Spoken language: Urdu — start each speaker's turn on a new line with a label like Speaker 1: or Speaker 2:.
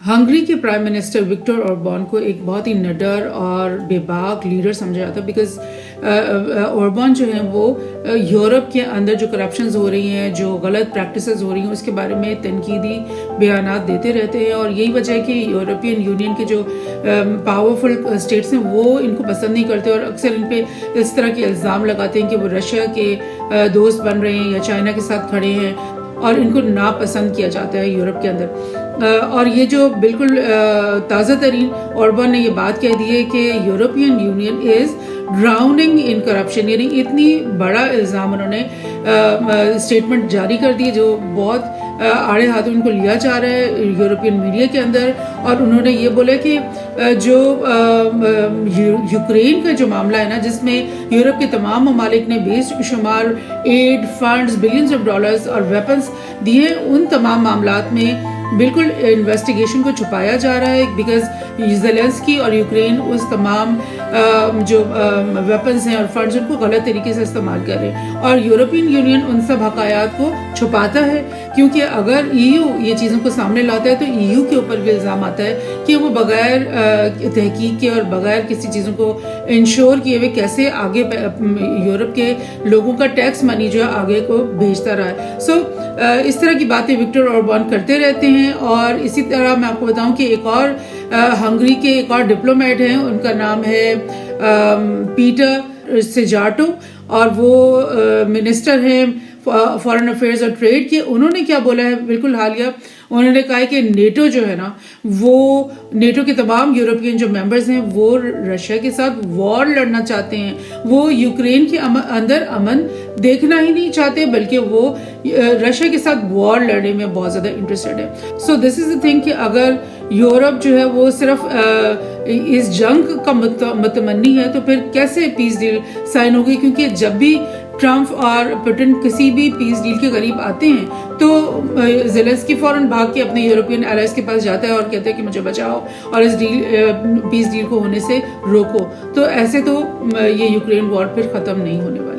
Speaker 1: ہنگری کے پرائم منسٹر وکٹر اوربان کو ایک بہت ہی نڈر اور بے باک لیڈر سمجھا جاتا ہے، بیکاز اوربان جو ہیں وہ یورپ کے اندر جو کرپشنز ہو رہی ہیں، جو غلط پریکٹسز ہو رہی ہیں، اس کے بارے میں تنقیدی بیانات دیتے رہتے ہیں، اور یہی وجہ ہے کہ یورپین یونین کے جو پاورفل اسٹیٹس ہیں وہ ان کو پسند نہیں کرتے، اور اکثر ان پہ اس طرح کے الزام لگاتے ہیں کہ وہ رشیا کے دوست بن رہے ہیں یا چائنا کے ساتھ کھڑے ہیں، اور ان کو ناپسند کیا جاتا ہے یورپ کے اندر۔ اور یہ جو بالکل تازہ ترین اوربان نے یہ بات کہہ دی ہے کہ European Union is drowning in corruption, یعنی اتنی بڑا الزام انہوں نے اسٹیٹمنٹ جاری کر دی جو بہت آڑے ہاتھوں ان کو لیا جا رہا ہے یورپین میڈیا کے اندر۔ اور انہوں نے یہ بولا کہ جو یوکرین کا جو معاملہ ہے نا، جس میں یورپ کے تمام ممالک نے بے شمار aid funds billions of dollars اور ویپنز دیے، ان تمام معاملات میں بالکل انویسٹیگیشن کو چھپایا جا رہا ہے، بیکاز زیلنسکی اور یوکرین اس تمام جو ویپنز ہیں اور فنڈز ان کو غلط طریقے سے استعمال کر رہے ہیں، اور یورپین یونین ان سب حقائق کو چھپاتا ہے، کیونکہ اگر ای یو یہ چیزوں کو سامنے لاتا ہے تو ای یو کے اوپر بھی الزام آتا ہے کہ وہ بغیر تحقیق کے اور بغیر کسی چیزوں کو انشور کیے ہوئے کیسے آگے یورپ کے لوگوں کا ٹیکس منی جو ہے آگے کو بھیجتا رہا ہے۔ سو اس طرح کی باتیں وکٹر اوربان کرتے رہتے ہیں۔ اور اسی طرح میں آپ کو بتاؤں کہ ایک اور ہنگری کے ایک اور ڈپلومیٹ ہیں، ان کا نام ہے پیٹر سیجارٹو، اور وہ منسٹر ہیں فارن افیئرز اور ٹریڈ کے۔ انہوں نے کیا بولا ہے بالکل حالیہ، انہوں نے کہا ہے کہ نیٹو جو ہے نا، وہ نیٹو کے تمام یورپین جو ممبرز ہیں وہ رشیا کے ساتھ وار لڑنا چاہتے ہیں، وہ یوکرین کے اندر امن دیکھنا ہی نہیں چاہتے، بلکہ وہ رشیا کے ساتھ وار لڑنے میں بہت زیادہ انٹرسٹڈ ہے۔ سو دس از اے تھنگ کہ اگر یورپ جو ہے وہ صرف اس جنگ کا متمنی ہے تو پھر کیسے پیس ڈیل سائن ہوگی؟ کیونکہ جب بھی ٹرمپ اور پوٹن کسی بھی پیس ڈیل کے قریب آتے ہیں تو زیلنسکی فوراً بھاگ کے اپنے یورپین الائز کے پاس جاتا ہے اور کہتا ہے کہ مجھے بچاؤ اور اس پیس ڈیل کو ہونے سے روکو۔ تو ایسے تو یہ یوکرین وار پھر ختم نہیں ہونے والا۔